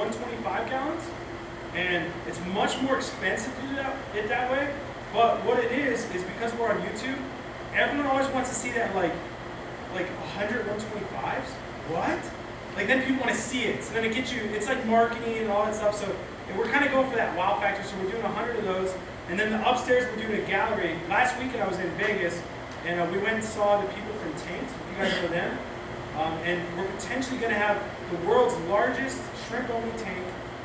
125 gallons, and it's much more expensive to do it that way. But what it is because we're on YouTube, everyone always wants to see that like 100 125s. What? Like then people want to see it. So then it gets you. It's like marketing and all that stuff. So we're kind of going for that wow factor. So we're doing 100 of those, and then the upstairs we're doing a gallery. Last weekend I was in Vegas, and we went and saw the people from Tanks. If you guys know them. And we're potentially going to have the world's largest shrimp-only tank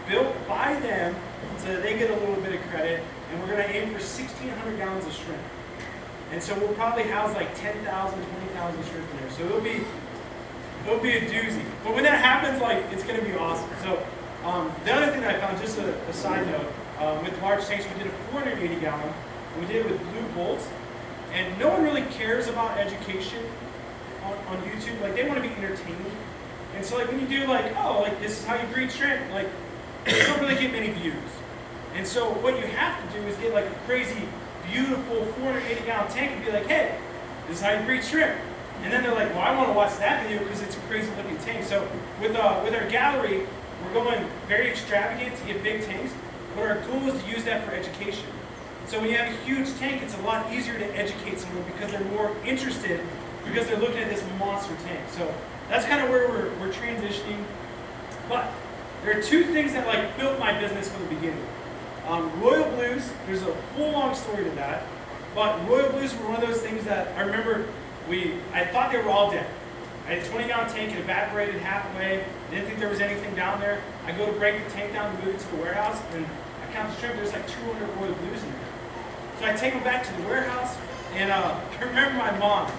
built by them so that they get a little bit of credit. And we're going to aim for 1,600 gallons of shrimp. And so we'll probably house like 10,000, 20,000 shrimp in there. So it'll be a doozy. But when that happens, like it's going to be awesome. So the other thing that I found, just a side note, with large tanks, we did a 480 gallon. We did it with blue bolts. And no one really cares about education on YouTube. Like they want to be entertained. And so like when you do like, oh, like this is how you breed shrimp, like you don't really get many views. And so what you have to do is get like a crazy, beautiful 480 gallon tank and be like, hey, this is how you breed shrimp. And then they're like, well, I want to watch that video because it's a crazy looking tank. So with our gallery, we're going very extravagant to get big tanks, but our goal is to use that for education. So when you have a huge tank, it's a lot easier to educate someone because they're more interested because they're looking at this monster tank. So that's kind of where we're transitioning. But there are two things that like built my business from the beginning. Royal Blues, there's a whole long story to that. But Royal Blues were one of those things that I remember I thought they were all dead. I had a 20-gallon tank, it evaporated halfway. Didn't think there was anything down there. I go to break the tank down to move it to the warehouse, and I count the shrimp, there's like 200 Royal Blues in there. So I take them back to the warehouse, and I remember my mom.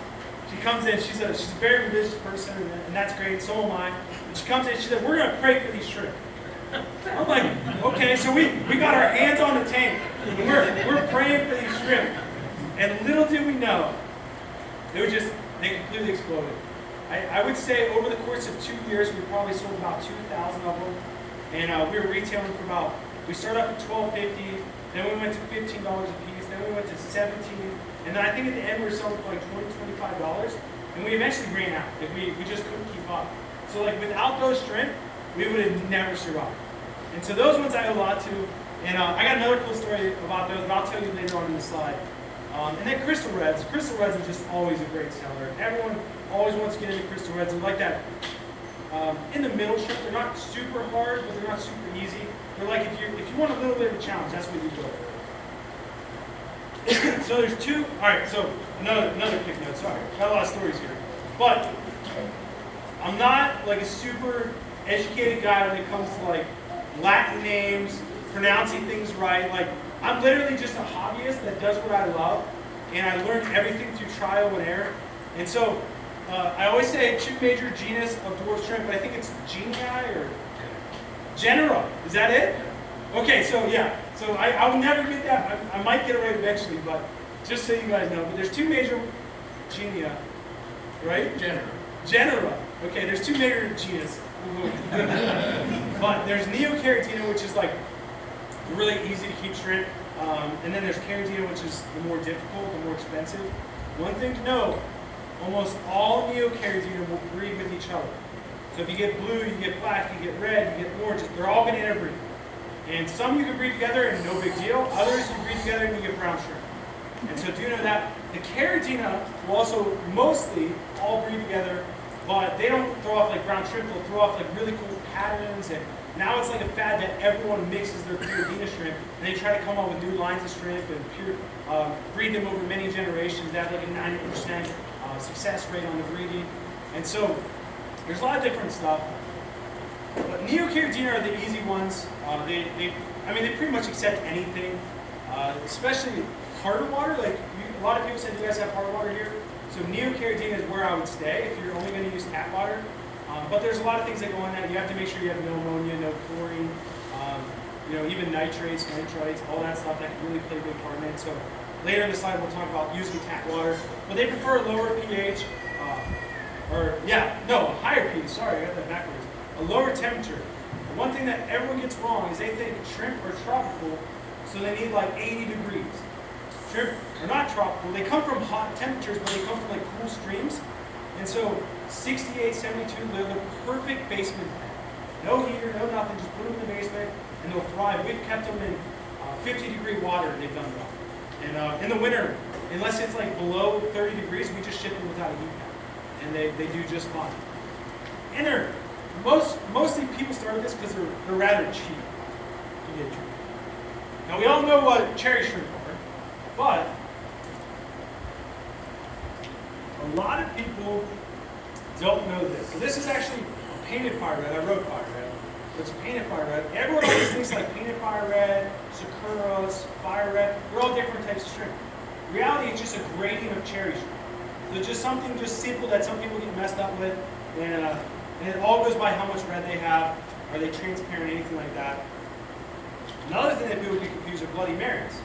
She comes in, she's a very religious person, and that's great, so am I. And she comes in, she said, we're going to pray for these shrimp. I'm like, okay, so we got our hands on the tank, and we're praying for these shrimp. And little did we know, they completely exploded. I would say over the course of 2 years, we probably sold about 2,000 of them. And we were retailing for we started off at $12.50, then we went to $15 a piece, then we went to $17, and then I think at the end we were selling for like $20, $25, and we eventually ran out. Like we just couldn't keep up. So like without those shrimp, we would have never survived. And so those ones I owe a lot to. And I got another cool story about those, but I'll tell you later on in the slide. And then Crystal Reds. Crystal Reds are just always a great seller. Everyone always wants to get into Crystal Reds. They're like that in the middle shrimp. They're not super hard, but they're not super easy. They're like if you want a little bit of a challenge, that's what you go. So there's two. All right. So another quick note. Sorry, got a lot of stories here, but I'm not like a super educated guy when it comes to like Latin names, pronouncing things right. Like I'm literally just a hobbyist that does what I love, and I learn everything through trial and error. And so I always say two major genus of dwarf shrimp, but I think it's genii or genera. Is that it? Okay, so yeah. So I'll never get that. I might get it right eventually, but just so you guys know. But there's two major genera, right? Genera. Okay, there's two major genus. But there's Neocaridina, which is like really easy to keep shrimp. And then there's Caridina, which is the more difficult, the more expensive. One thing to know, almost all Neocaridina will breed with each other. So if you get blue, you get black, you get red, you get orange, they're all going to interbreed. And some you can breed together and no big deal. Others you breed together and you get brown shrimp. And so do know that the Caridina will also mostly all breed together, but they don't throw off like brown shrimp, they'll throw off like really cool patterns. And now it's like a fad that everyone mixes their Caridina shrimp, and they try to come up with new lines of shrimp and breed them over many generations. They have like a 90% success rate on the breeding. And so there's a lot of different stuff. But Neocaridina are the easy ones. They pretty much accept anything, especially harder water. Like a lot of people said, you guys have hard water here. So Neocaridina is where I would stay if you're only going to use tap water. But there's a lot of things that go in that. You have to make sure you have no ammonia, no chlorine, even nitrates, nitrites, all that stuff that can really play a big part in it. So later in the slide we'll talk about using tap water. But they prefer a lower pH, a higher pH. Sorry, I got that backwards. A lower temperature. And one thing that everyone gets wrong is they think shrimp are tropical, so they need like 80 degrees. Shrimp are not tropical. They come from hot temperatures, but they come from like cool streams. And so 68, 72, they're the perfect basement plant. No heater, no nothing, just put them survive. We've kept them in 50-degree water, and they've done well. And in the winter, unless it's like below 30 degrees, we just ship them without a heat pad, and they do just fine. And they're mostly people start this because they're rather cheap to get shrimp. Now we all know what cherry shrimp are, but a lot of people don't know this. So this is actually a painted fire red. I wrote fire red. It's a painted fire red. Everyone always thinks like painted fire red, sakuras, fire red. They're all different types of shrimp. In reality, it's just a gradient of cherry shrimp. So just something just simple that some people get messed up with, and it all goes by how much red they have. Are they transparent, anything like that? Another thing that people get confused are Bloody Marys.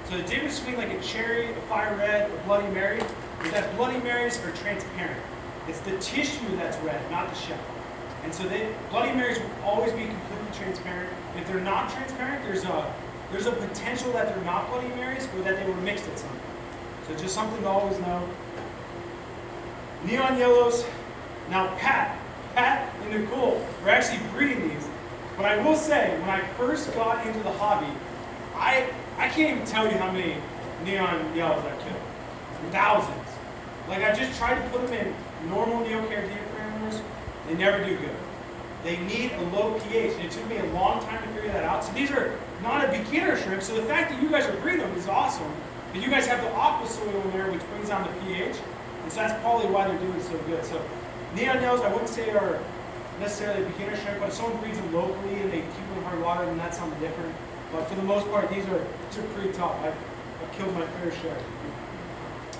So the difference between like a cherry, a fire red, a Bloody Mary is that Bloody Marys are transparent. It's the tissue that's red, not the shell. And so Bloody Marys will always be completely transparent. If they're not transparent, there's a potential that they're not Bloody Marys or that they were mixed at some point. So just something to always know. Neon yellows. Now Pat and Nicole are actually breeding these. But I will say, when I first got into the hobby, I can't even tell you how many neon yellows I killed. Thousands. Like I just tried to put them in normal neocaridina parameters. They never do good. They need a low pH, and it took me a long time to figure that out. So these are not a beginner shrimp, so the fact that you guys are breeding them is awesome. But you guys have the aqua soil in there, which brings down the pH, and so that's probably why they're doing so good. So neon yellows, I wouldn't say are necessarily a beginner shrimp, but if someone breeds them locally and they keep them in hard water, then that's something different. But for the most part, these are pretty tough. I've killed my fair share.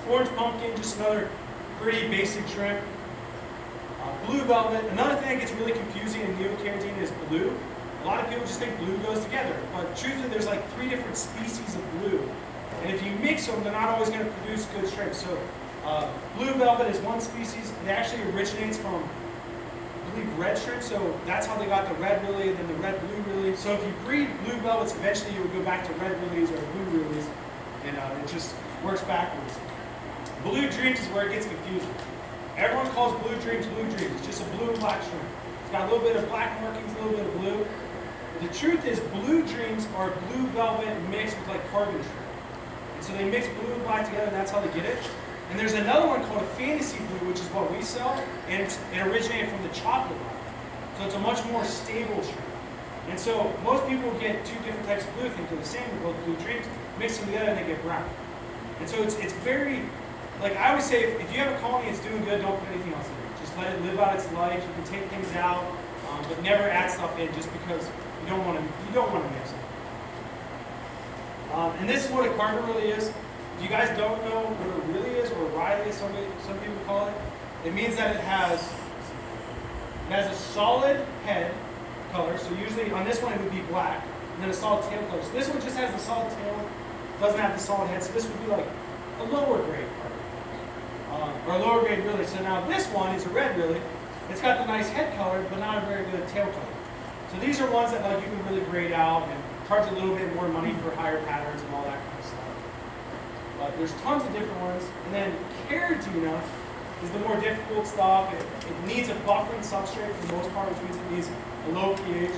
Orange pumpkin, just another pretty basic shrimp. Blue velvet. Another thing that gets really confusing in neocaridina is blue. A lot of people just think blue goes together, but truthfully, there's like 3 different species of blue, and if you mix them, they're not always going to produce good shrimp. So blue velvet is one species. It actually originates from, I believe, red shrimp. So that's how they got the red lily and then the red blue lily. So if you breed blue velvets, eventually you will go back to red lilies or blue lilies, and it just works backwards. Blue dreams is where it gets confusing. Everyone calls blue dreams. It's just a blue and black shrimp. It's got a little bit of black markings, a little bit of blue. The truth is, blue dreams are blue velvet mixed with like carbon shrimp. And so they mix blue and black together, and that's how they get it. And there's another one called a fantasy blue, which is what we sell, and it originated from the chocolate line. So it's a much more stable shrimp. And so most people get 2 different types of blue, think they're the same, they're both blue dreams, mix them together and they get brown. And so it's very, like I always say, if you have a colony that's doing good, don't put anything else in it. Just let it live out its life. You can take things out, but never add stuff in just because you don't want to mix it. And this is what a carbon really is. If you guys don't know what it really is, or Riley, some people call it, it means that it has a solid head color. So usually on this one it would be black, and then a solid tail color. So this one just has the solid tail, doesn't have the solid head. So this would be like a lower grade carbon, or a lower grade lily. So now this one is a red lily. It's got the nice head color, but not a very good tail color. So these are ones that like you can really grade out and charge a little bit more money for higher patterns and all that kind of stuff. But there's tons of different ones. And then caridina is the more difficult stuff. It needs a buffering substrate for the most part, which means it needs a low pH.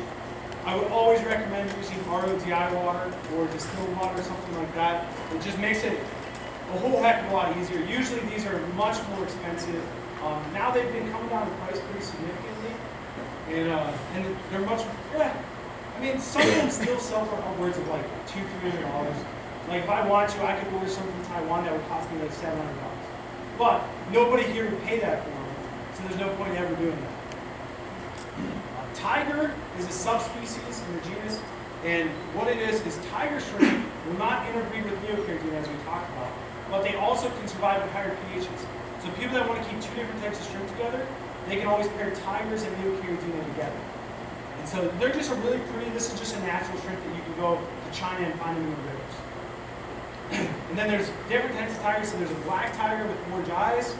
I would always recommend using RODI water or distilled water, something like that. It just makes it a whole heck of a lot easier. Usually these are much more expensive. Now they've been coming down in price pretty significantly. And they're much, I mean, some of them still sell for upwards of like $200-300. Like if I wanted to, I could order something from Taiwan that would cost me like $700. But nobody here would pay that for them, so there's no point ever doing that. Tiger is a subspecies in the genus, and what it is tiger shrimp will not interbreed with neocaridina as we talked about, but they also can survive at higher pHs. So people that want to keep 2 different types of shrimp together, they can always pair tigers and neocaridina together. And so they're just a really pretty, this is just a natural shrimp that you can go to China and find them in the rivers. And then there's different types of tigers. So there's a black tiger with orange eyes.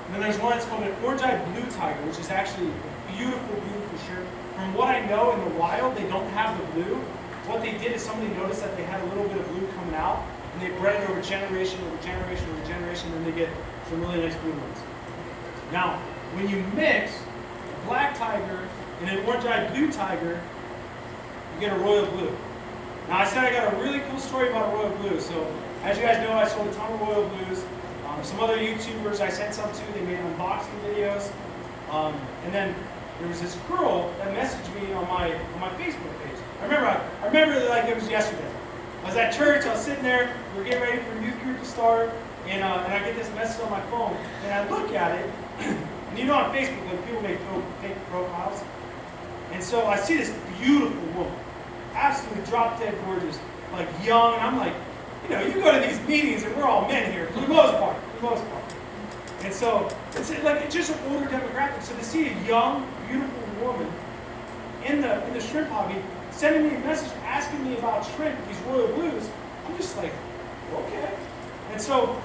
And then there's one that's called an orange-eyed blue tiger, which is actually a beautiful, beautiful shrimp. From what I know, in the wild, they don't have the blue. What they did is somebody noticed that they had a little bit of blue coming out, and they bred it over generation over generation over generation, and then they get some really nice blue ones. Now, when you mix a black tiger and an orange-eyed blue tiger, you get a royal blue. Now I said I got a really cool story about a royal blue. So as you guys know, I sold a ton of royal blues. Some other YouTubers I sent some to, they made unboxing videos. And then there was this girl that messaged me on my Facebook page. I remember it like it was yesterday. I was at church, I was sitting there, we were getting ready for youth group to start, and I get this message on my phone, and I look at it, and you know on Facebook, like people make fake profiles. And so I see this beautiful woman, absolutely drop dead gorgeous, like young, and I'm like, you know, you go to these meetings and we're all men here, for the most part. And so, it's just an older demographic. So to see a young, beautiful woman in the shrimp hobby sending me a message asking me about shrimp, these royal blues, I'm just like, okay. And so,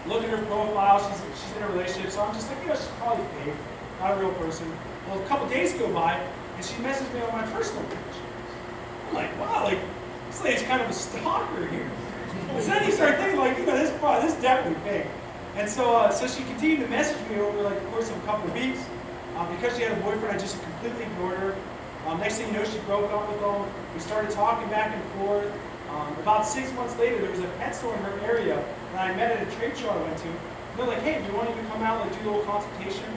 look at her profile, she's in a relationship, so I'm just like, you know, she's probably fake, not a real person. Well, a couple days go by, and she messaged me on my personal page. I'm like, wow, like, this lady's kind of a stalker here. And then you start thinking, like, you know, this is definitely fake. And so, so she continued to message me over like the course of a couple of weeks. Because she had a boyfriend, I just completely ignored her. Next thing you know, she broke up with him. We started talking back and forth. About 6 months later, there was a pet store in her area that I met at a trade show I went to. And they're like, hey, do you want to come out, like, do a little consultation?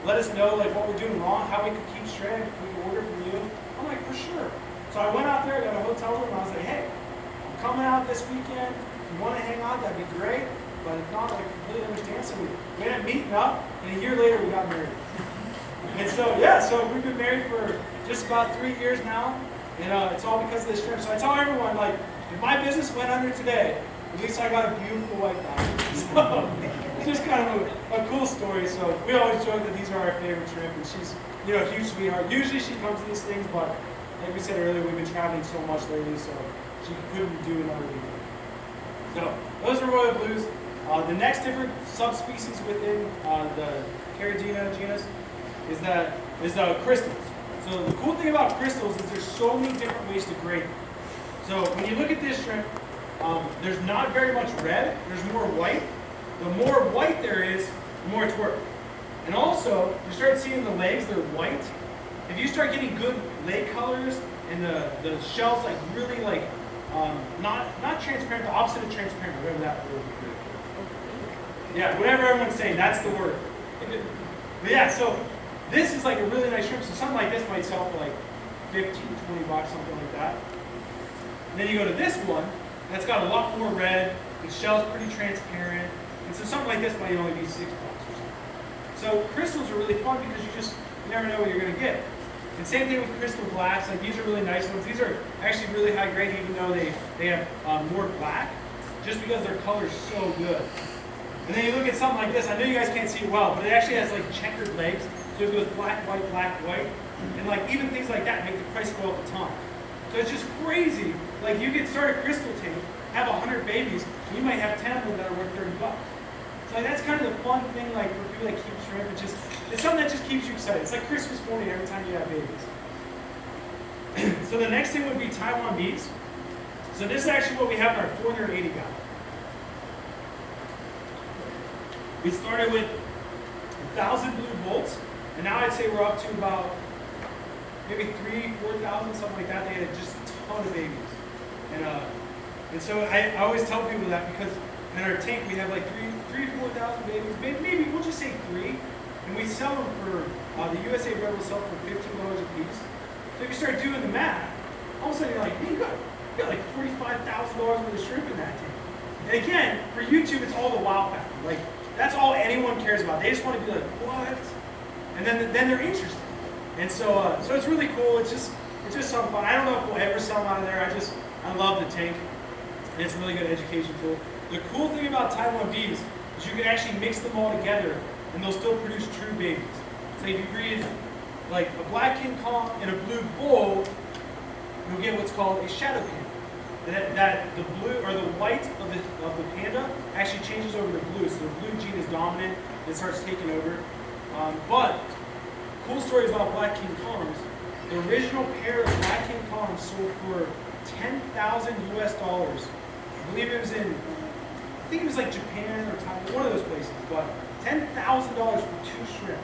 Let us know, like, what we're doing wrong, how we could keep shrimp, if we could order from you. I'm like, for sure. So I went out there, I got a hotel room, and I was like, hey, I'm coming out this weekend. If you want to hang out, that'd be great. But if not, I completely understand. So we ended up meeting up, and a year later, we got married. And so, yeah, so we've been married for just about 3 years now, and it's all because of the shrimp. So I tell everyone, like, if my business went under today, at least I got a beautiful white diamond. So it's just kind of a cool story. So we always joke that these are our favorite shrimp, and she's, you know, a huge sweetheart. Usually she comes to these things, but like we said earlier, we've been traveling so much lately, so she couldn't do another weekend. So those are royal blues. The next different subspecies within the Caridina genus is crystals. So the cool thing about crystals is there's so many different ways to grade them. So when you look at this shrimp, there's not very much red, there's more white. The more white there is, the more it's worth. And also, you start seeing the legs, they're white. If you start getting good leg colors and the shells like really like, not transparent, the opposite of transparent, whatever that word would be. Yeah, whatever everyone's saying, that's the word. But yeah, so this is like a really nice shrimp. So something like this might sell for like 15, 20 bucks, something like that. And then you go to this one, that's got a lot more red, the shell's pretty transparent, and so something like this might only be 6 bucks or something. So crystals are really fun because you never know what you're going to get. And same thing with crystal blacks, like these are really nice ones. These are actually really high grade even though they have more black, just because their color's so good. And then you look at something like this, I know you guys can't see it well, but it actually has like checkered legs, so it goes black, white, and like even things like that make the price go up a ton. So it's just crazy. Like you could start a crystal tank, have 100 babies, and you might have 10 of them that are worth 30 bucks. So like, that's kind of the fun thing, like for people that keep shrimp. It's something that just keeps you excited. It's like Christmas morning every time you have babies. So the next thing would be Taiwan bees. So this is actually what we have in our 480 gallon. We started with 1,000 blue bolts, and now I'd say we're up to about maybe 3,000, 4,000, something like that. They had just a ton of babies. And so I always tell people that because in our tank we have like 3,000 to 4,000 babies. Maybe we'll just say 3, and we sell them for, the USA Red will sell for $15 a piece. So if you start doing the math, all of a sudden you're like, hey, you got like $45,000 worth of shrimp in that tank. And again, for YouTube, it's all the wow factor. Like, that's all anyone cares about. They just want to be like, what? And then they're interested. And so it's really cool. It's just something fun. I don't know if we'll ever sell them out of there. I love the tank. And it's a really good education tool. The cool thing about Taiwan bees is you can actually mix them all together and they'll still produce true babies. So if you breed like a black King Kong and a blue bull, you'll get what's called a shadow panda. That the blue or the white of the panda actually changes over to blue, so the blue gene is dominant. It starts taking over. But cool story about black King Kongs. The original pair of black King Kongs sold for $10,000 US. I believe it was I think it was like Japan or Taiwan, one of those places. But $10,000 for 2 shrimp.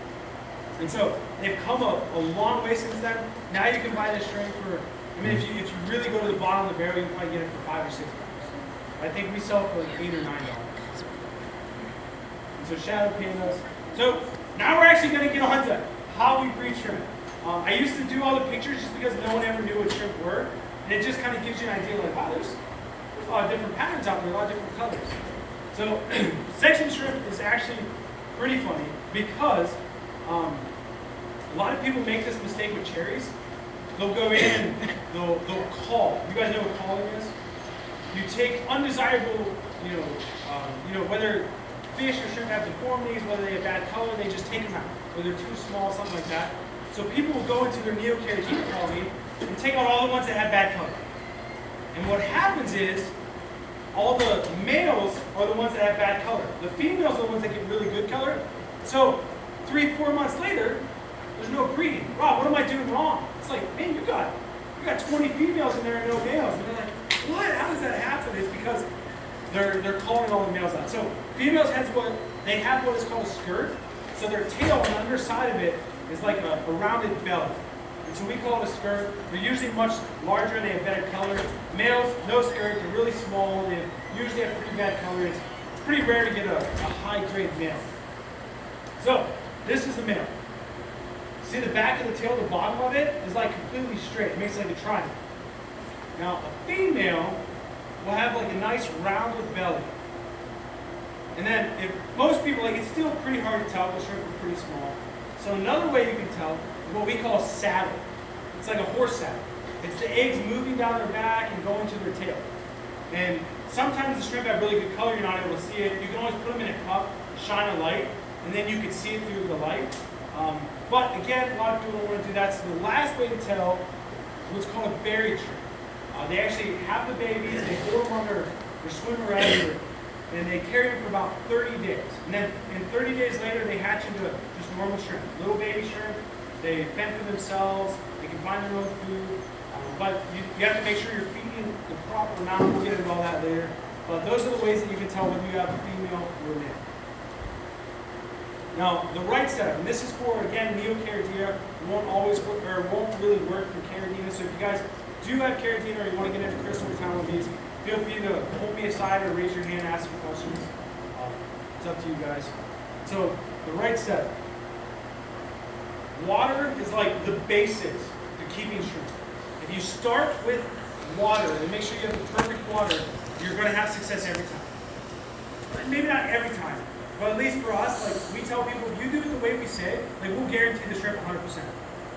And so they've come a long way since then. Now you can buy this shrimp for I mean, if you really go to the bottom of the barrel, you can probably get it for $5 or $6. I think we sell it for like $8 or $9. And so shadow panels. So now we're actually going to get on to how we breed shrimp. I used to do all the pictures just because no one ever knew what shrimp were, and it just kind of gives you an idea like, wow, there's a lot of different patterns out there, a lot of different colors. So section shrimp is actually pretty funny because a lot of people make this mistake with cherries. They'll go in and they'll call. You guys know what calling is? You take undesirable, whether fish or shrimp have deformities, whether they have bad color, they just take them out. Whether they're too small, something like that. So people will go into their neocaridina colony and take out all the ones that have bad color. And what happens is, all the males are the ones that have bad color. The females are the ones that get really good color. So 3-4 months later, there's no breeding. Rob, what am I doing wrong? It's like, man, you got 20 females in there and no males. And they're like, what? How does that happen? It's because they're calling all the males out. So females have what is called a skirt. So their tail on the underside of it is like a rounded belly. And so we call it a skirt. They're usually much larger and they have better color. Males, no skirt, they're really small. They usually have pretty bad color. It's pretty rare to get a high-grade male. So this is the male. See the back of the tail, the bottom of it is like completely straight. It makes it like a triangle. Now a female will have like a nice rounded belly. And then if most people, it's still pretty hard to tell because shrimp are pretty small. So another way you can tell is what we call a saddle. It's like a horse saddle. It's the eggs moving down their back and going to their tail. And sometimes the shrimp have really good color, you're not able to see it. You can always put them in a cup, shine a light, and then you can see it through the light. But again, a lot of people don't want to do that. So the last way to tell is what's called a buried shrimp. They actually have the babies, they hold them on their swim around, and they carry them for about 30 days. And then in 30 days later, they hatch into just normal shrimp. Little baby shrimp, they fend for themselves, they can find their own food, but you have to make sure you're feeding the proper amount. We'll get into all that later. But those are the ways that you can tell whether you have a female or a male. Now, the right setup, and this is for, again, neocaridina, won't really work for caridina. So if you guys do have caridina or you want to get into crystal or town bees, feel free to pull me aside or raise your hand and ask some questions. It's up to you guys. So, the right setup. Water is like the basics to keeping shrimp. If you start with water and make sure you have the perfect water, you're going to have success every time. Maybe not every time, but at least for us, we tell people, if you do it the way we say, we'll guarantee the shrimp 100%.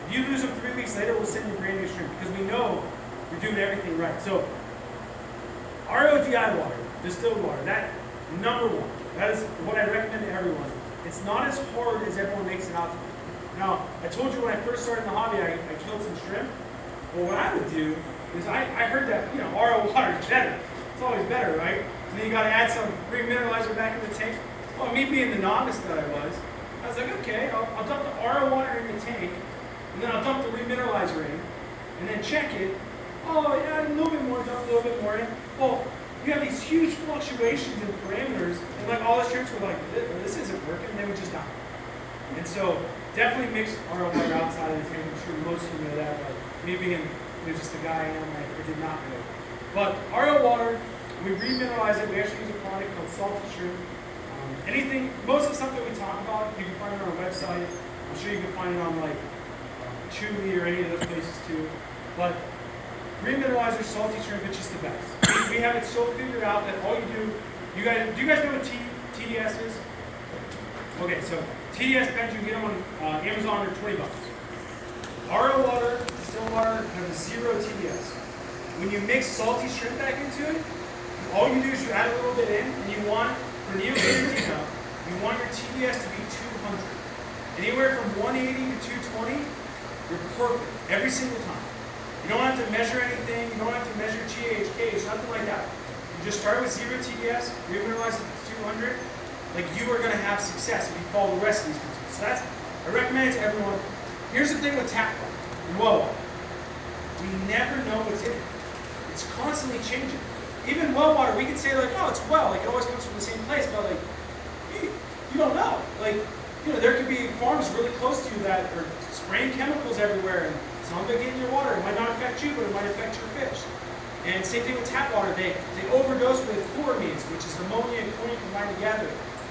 If you lose them 3 weeks later, we'll send you brand new shrimp because we know you're doing everything right. So, RODI water, distilled water, that number one. That is what I recommend to everyone. It's not as hard as everyone makes it out to be. Now, I told you when I first started in the hobby, I killed some shrimp. Well, what I would do is I heard that, RO water is better. It's always better, right? And then you got to add some remineralizer back in the tank. Well, me being the novice that I was like, okay, I'll dump the RO water in the tank, and then I'll dump the remineralizer in, and then check it. Oh, yeah, a little bit more, dump a little bit more in. Well, you have these huge fluctuations in parameters, and all the shrimps were like, this isn't working, and they would just die. And so, definitely mix RO water outside of the tank. I'm sure most of you know that, but me being just the guy I am, I did not know. But RO water, we remineralize it. We actually use a product called salty shrimp. Most of the stuff that we talk about, you can find it on our website. I'm sure you can find it on Chewy or any of those places too. But remineralizer, salty shrimp, it's just the best. We have it so figured out that all do you guys know what TDS is? Okay, so TDS pens, you can get them on Amazon for $20. RO water, distilled water, have 0 TDS. When you mix salty shrimp back into it, all you do is you add a little bit in, and you want, for neocaridina, you want your TDS to be 200. Anywhere from 180 to 220, you're perfect, every single time. You don't have to measure anything, you don't have to measure GHKs, nothing like that. You just start with 0 TDS, remineralize it to 200, you are going to have success if you follow the rest of these principles. So I recommend it to everyone. Here's the thing with tap water and well water. We never know what's in it. It's constantly changing. Even well water, we can say oh, it's well, it always comes from the same place, but you don't know. There could be farms really close to you that are spraying chemicals everywhere, and Some of it get in your water. It might not affect you, but it might affect your fish. And same thing with tap water. They overdose with chloramines, which is ammonia and chlorine combined together.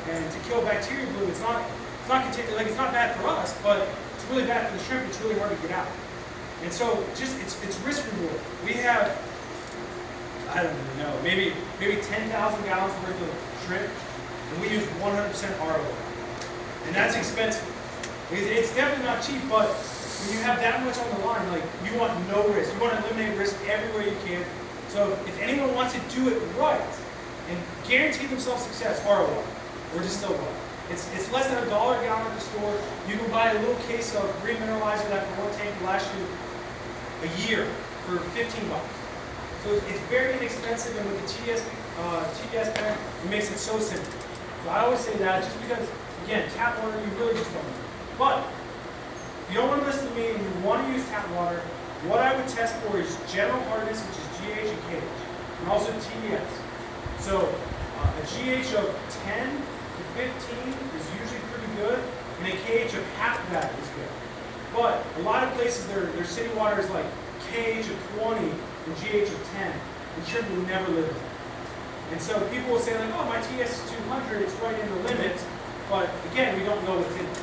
And to kill bacteria bloom, it's not bad for us, but it's really bad for the shrimp. It's really hard to get out. And so it's risk reward. We have, I don't even know, maybe 10,000 gallons worth of shrimp, and we use 100% RO. And that's expensive. It's definitely not cheap, but when you have that much on the line, like, you want no risk. You want to eliminate risk everywhere you can. So if anyone wants to do it right and guarantee themselves success, RO or distilled water. It's less than $1 a gallon at the store. You can buy a little case of green mineralizer that for one tank will last you a year for $15. So it's very inexpensive, and with the TDS pen, it makes it so simple. So I always say that just because, again, tap water, you really just don't need. But if you don't want to listen to me and you want to use tap water, what I would test for is general hardness, which is GH and KH, and also TDS. So a GH of 10 to 15 is usually pretty good, and a KH of half that is good. But a lot of places, their city water is like KH of 20 and GH of 10, and shrimp will never live in that. And so people will say, like, oh, my TS is 200, it's right in the limits, but again, we don't know what's in it.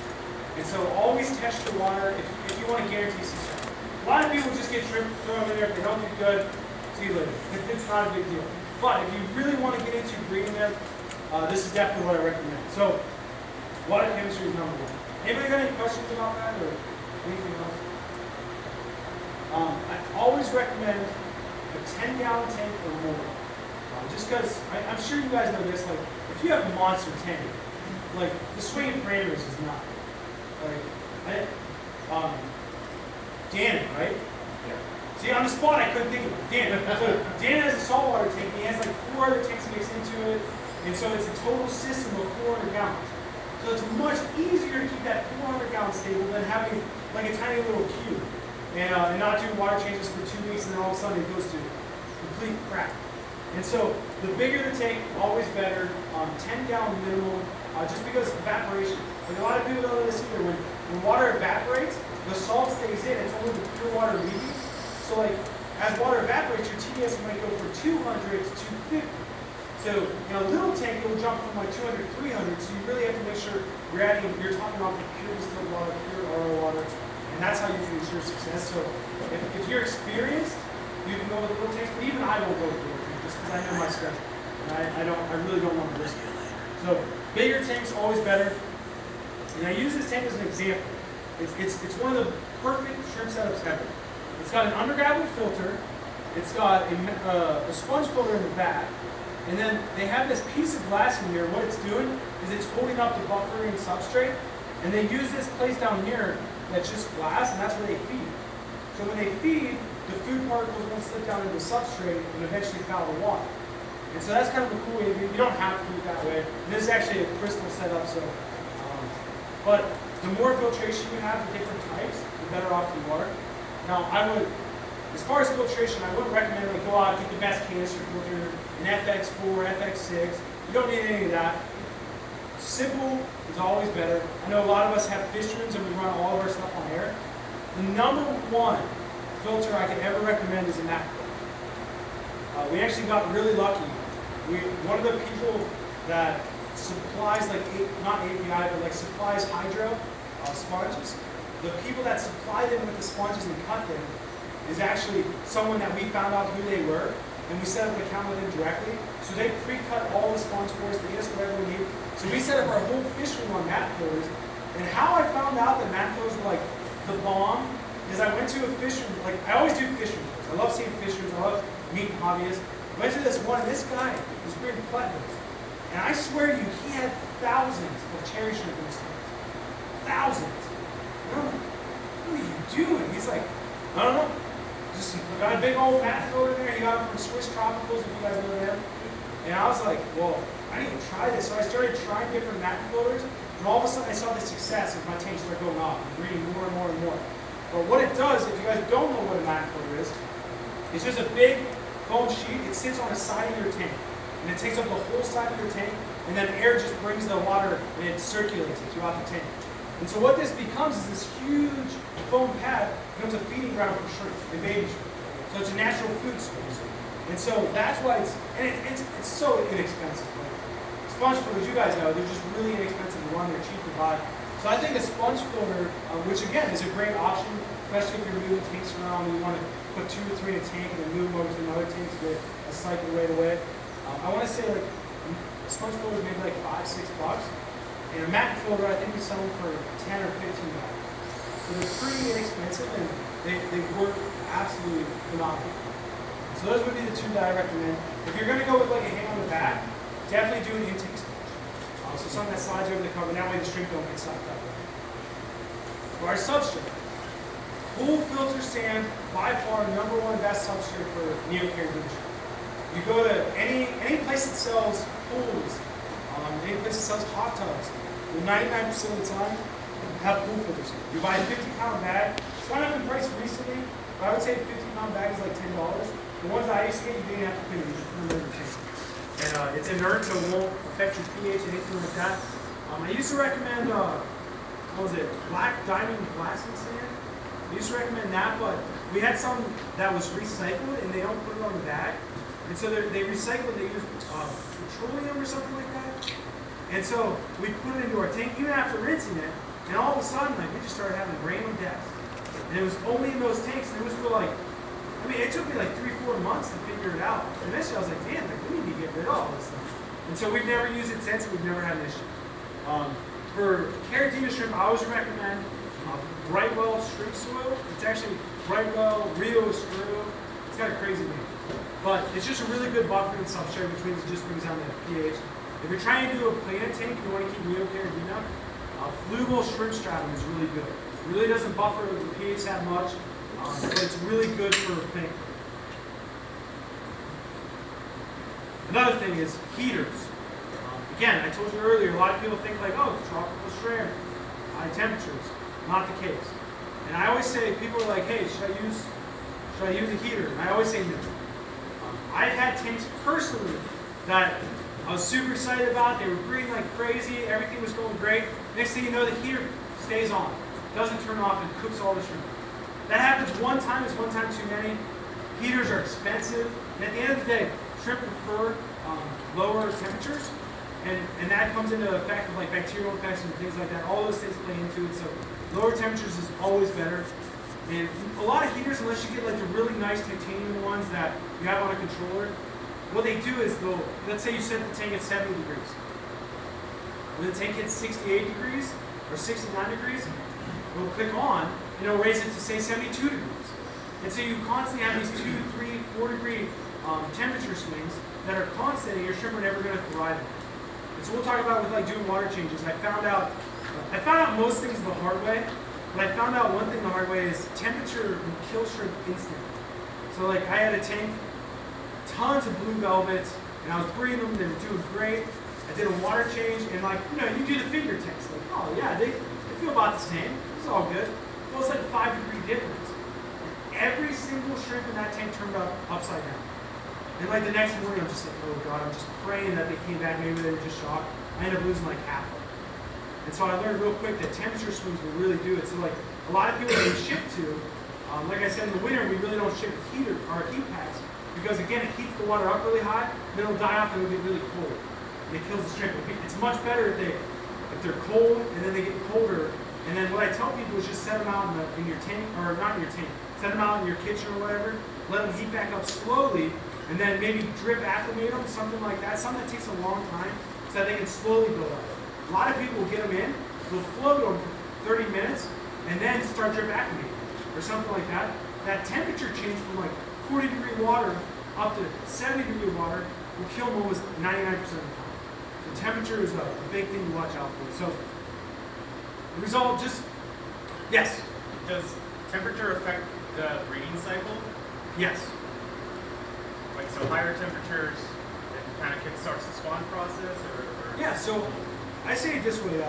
And so always test your water if you want to guarantee success. A lot of people just get shrimp, throw them in there. If they don't do good, see you later. It's not a big deal. But if you really want to get into breeding them, this is definitely what I recommend. So water chemistry is number one. Anybody got any questions about that or anything else? I always recommend a 10-gallon tank or more. Just because, I'm sure you guys know this, like, if you have a monster tank, like, the swinging parameters is not. Like, Dan, right? Yeah. See, on the spot, I couldn't think of it. Dan. So Dan has a saltwater tank. He has like 4 other tanks mixed into it, and so it's a total system of 400 gallons. So it's much easier to keep that 400 gallons stable than having like a tiny little cube and not doing water changes for 2 weeks, and then all of a sudden it goes to complete crap. And so the bigger the tank, always better. 10-gallon minimum, just because evaporation. Like, a lot of people don't know this either. When water evaporates, the salt stays in. It's only the pure water leaving. So, like, as water evaporates, your TDS might go from 200 to 250. So, in a little tank, it will jump from like 200 to 300. So you really have to make sure you're talking about the pure distilled water, pure RO water, and that's how you can ensure success. So, if you're experienced, you can go with the little tanks. But even I won't go with the little tanks just because I know my schedule, and I really don't want to risk it. So, bigger tanks always better. And I use this tank as an example. It's one of the perfect shrimp setups ever. It's got an undergraduate filter. It's got a sponge filter in the back. And then they have this piece of glass in here. What it's doing is it's holding up the buffering substrate. And they use this place down here that's just glass, and that's where they feed. So when they feed, the food particles won't slip down into the substrate and eventually foul the water. And so that's kind of a cool way to do it. You don't have to do it that way. And this is actually a crystal setup, so. But the more filtration you have of different types, the better off you are. Now, as far as filtration, I wouldn't recommend like go out and get the best canister filter, an FX4, FX6. You don't need any of that. Simple is always better. I know a lot of us have fish rooms and we run all of our stuff on air. The number one filter I could ever recommend is a MAC filter. We actually got really lucky. One of the people that supplies not API, but like supplies hydro sponges, the people that supply them with the sponges and cut them is actually someone that we found out who they were, and we set up an account with them directly. So they pre-cut all the sponge for us, they get us whatever we need. So we set up our whole fish room on mat fillers. And how I found out that mat fillers were like the bomb is I went to a fish room, like I always do fish rooms. I love seeing fish rooms, I love meeting hobbyists. I went to this one, and this guy was bringing platinums. And I swear to you, he had thousands of cherry shrimp in his tank. Thousands. And I'm like, what are you doing? He's like, I don't know. Just got a big old mat filler in there. He got it from Swiss Tropicals, if you guys know them. And I was like, well, I need to try this. So I started trying different mat fillers. And all of a sudden, I saw the success as my tank started going off. I'm breeding more and more and more. But what it does, if you guys don't know what a mat filler is, it's just a big foam sheet. It sits on the side of your tank. And it takes up the whole side of your tank, and then air just brings the water and it circulates it throughout the tank. And so what this becomes is this huge foam pad becomes a feeding ground for shrimp and baby shrimp. So it's a natural food source. And so that's why it's so inexpensive. Like, sponge filters, you guys know, they're just really inexpensive to run, they're cheap to buy. So I think a sponge filter, which again is a great option, especially if you're moving tanks around and you want to put 2 or 3 in a tank and then move them over to another tank to get a cycle right away. I want to say like a sponge filter is maybe like $5-6. And a mat filter, I think we sell them for $10 or $15. So they're pretty inexpensive and they work absolutely phenomenal. So those would be the 2 that I recommend. If you're going to go with like a hang on the back, definitely do an intake sponge. So something that slides over the cover, and that way the shrimp don't get sucked up. For our substrate, pool filter sand, by far #1 best substrate for neocarinated shrimp. You go to any place that sells pools, any place that sells hot tubs, 99% of the time have pool filter sand. You buy a 50-pound bag. It's gone up in price recently, but I would say a 50-pound bag is like $10. The ones that I used to get, you didn't have to clean them, you just put them in your tank. And it's inert, so it won't affect your pH or anything like that. I used to recommend, what was it, black diamond glassing sand. I used to recommend that, but we had some that was recycled and they don't put it on the bag. And so they recycle it, they use petroleum or something like that. And so we put it into our tank, even after rinsing it, and all of a sudden, like, we just started having random deaths. And it was only in those tanks, and it was for like, I mean, it took me like 3-4 months to figure it out. And eventually I was like, damn, like, we need to get rid of all this stuff. And so we've never used it since, and we've never had an issue. For Caratina shrimp, I always recommend Brightwell shrimp soil. It's actually Brightwell Rio Screw. It's got a crazy name. But it's just a really good buffer and substrate, which means it just brings down the pH. If you're trying to do a planet tank, you want to keep neocarinatina, Fluval shrimp stratum is really good. It really doesn't buffer the pH that much, but it's really good for planet. Another thing is heaters. Again, I told you earlier, a lot of people think like, oh, tropical shrimp, high temperatures. Not the case. And I always say, people are like, hey, should I use a heater? And I always say no. I've had tanks personally that I was super excited about. They were breathing like crazy. Everything was going great. Next thing you know, the heater stays on. Doesn't turn off and cooks all the shrimp. That happens one time. It's one time too many. Heaters are expensive. And at the end of the day, shrimp prefer lower temperatures. And that comes into effect with like bacterial infections and things like that. All those things play into it. So lower temperatures is always better. And a lot of heaters, unless you get like the really nice titanium ones that you have on a controller, what they do is they'll, let's say you set the tank at 70 degrees. When the tank hits 68 degrees or 69 degrees, it'll click on and it'll raise it to say 72 degrees. And so you constantly have these 2, 3, 4 degree temperature swings that are constant and your shrimp are never going to thrive. And so we'll talk about with like doing water changes. I found out most things the hard way. But I found out one thing the hard way is temperature will kill shrimp instantly. So like I had a tank, tons of blue velvets, and I was breeding them, they were doing great. I did a water change, and like, you know, you do the finger test. Like, oh yeah, they feel about the same. It's all good. Well, it's like a 5-degree difference. Every single shrimp in that tank turned up upside down. And like the next morning, I'm just like, oh God, I'm just praying that they came back. Maybe they were just shocked. I ended up losing like half of them. And so I learned real quick that temperature swings will really do it. So like a lot of people that we ship to, like I said, in the winter, we really don't ship heater or heat packs because again, it heats the water up really high, then it'll die off and it'll get really cold. And it kills the shrimp. It's much better if they're cold and then they get colder. And then what I tell people is just set them out in your tank, or not in your tank, set them out in your kitchen or whatever, let them heat back up slowly, and then maybe drip acclimate them, something like that, something that takes a long time so that they can slowly build up. A lot of people will get them in, they'll float them for 30 minutes, and then start drip acclimating, or something like that. That temperature change from like 40-degree water up to 70-degree water will kill them almost 99% of the time. So temperature is a big thing to watch out for. So the result, just, yes? Does temperature affect the breeding cycle? Yes. Like, so higher temperatures, it kind of kickstarts the spawn process, or? Yeah, so I say it this way,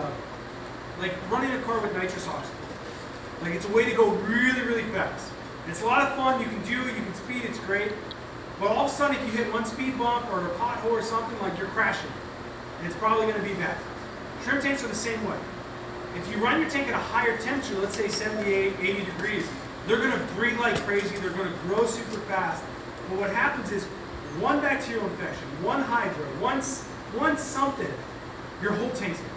like running a car with nitrous oxide. Like it's a way to go really, really fast. And it's a lot of fun, you can do it, you can speed, it's great. But all of a sudden if you hit one speed bump or a pothole or something, like you're crashing. And it's probably going to be bad. Shrimp tanks are the same way. if you run your tank at a higher temperature, let's say 78, 80 degrees, they're going to breed like crazy, they're going to grow super fast. But what happens is, one bacterial infection, one hydra, one something, your whole tank's dead.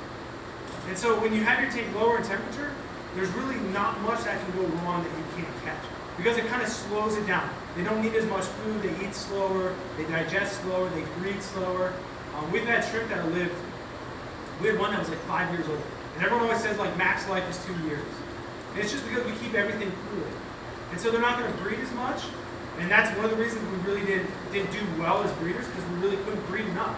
And so when you have your tank lower in temperature, there's really not much that can go wrong that you can't catch. Because it kind of slows it down. They don't need as much food, they eat slower, they digest slower, they breed slower. We've had shrimp that lived, we had one that was like 5 years old. And everyone always says like max life is 2 years. And it's just because we keep everything cooling. And so they're not going to breed as much. And that's one of the reasons we really didn't do well as breeders, because we really couldn't breed enough.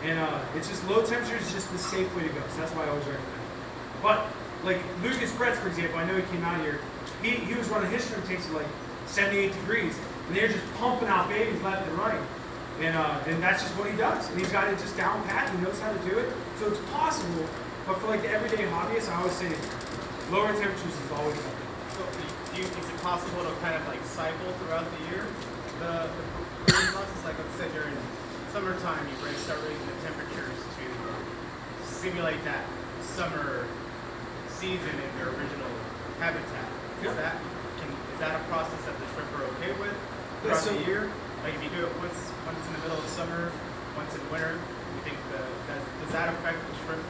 And it's just low temperature is just the safe way to go. So that's why I always recommend it. But like Lucas Bretz, for example, I know he came out here. He was running his shrimp tanks at like 78 degrees, and they're just pumping out babies left and right. And that's just what he does. And he's got it just down pat. He knows how to do it. So it's possible. But for like the everyday hobbyist, I always say lower temperatures is always better. So is it possible to kind of like cycle throughout the year? The breeding process, like let's say during summertime, you start raising the temperatures to simulate that summer season in their original habitat. Yep. Is that a process that the shrimp are okay with throughout the year? Like if you do it once in the middle of summer, once in winter, you think does that affect the shrimp?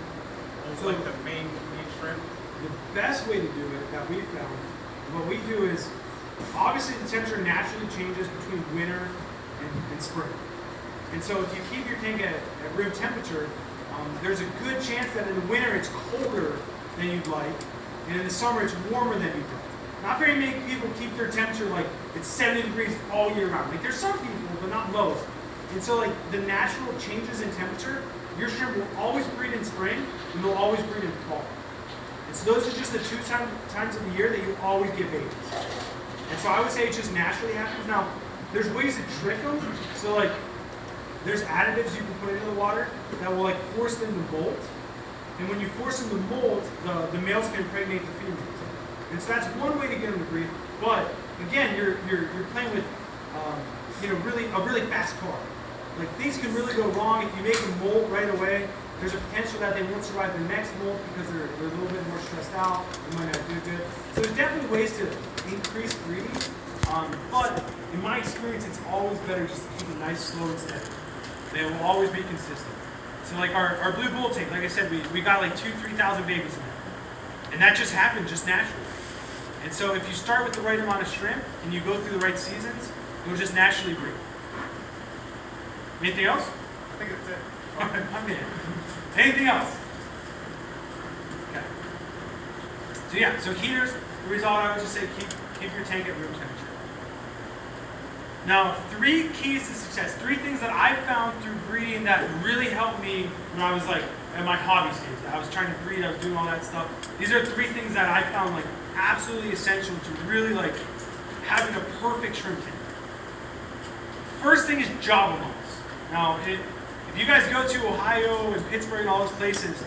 Also, like the main shrimp? The best way to do it that we found, what we do is, obviously the temperature naturally changes between winter and spring. And so if you keep your tank at room temperature, there's a good chance that in the winter it's colder than you'd like, and in the summer it's warmer than you'd like. Not very many people keep their temperature like it's 70 degrees all year round. Like there's some people, but not most. And so like the natural changes in temperature, your shrimp will always breed in spring and they'll always breed in fall. And so those are just the two times of the year that you always get babies. And so I would say it just naturally happens. Now, there's ways to trick them. So like there's additives you can put into the water that will like force them to molt. And when you force them to molt, the males can impregnate the females. And so that's one way to get them to breed. But again, you're playing with a really fast car. Like things can really go wrong if you make them molt right away. There's a potential that they won't survive the next molt because they're a little bit more stressed out. They might not do good. So there's definitely ways to increase breeding. But in my experience, it's always better just to keep it nice, slow, and steady. They will always be consistent. So like our blue bull tank, like I said, we got like 2,000-3,000 babies in there. And that just happened just naturally. And so if you start with the right amount of shrimp and you go through the right seasons, it will just naturally breed. Anything else? I think that's it. I'm in. Anything else? Okay. So yeah, so heaters, the result I would just say keep your tank at room temperature. Now, 3 keys to success, 3 things that I found through breeding that really helped me when I was like at my hobby stage. I was trying to breed, I was doing all that stuff. These are 3 things that I found like absolutely essential to really like having a perfect shrimp tank. First thing is job amounts. Now, if you guys go to Ohio and Pittsburgh and all those places,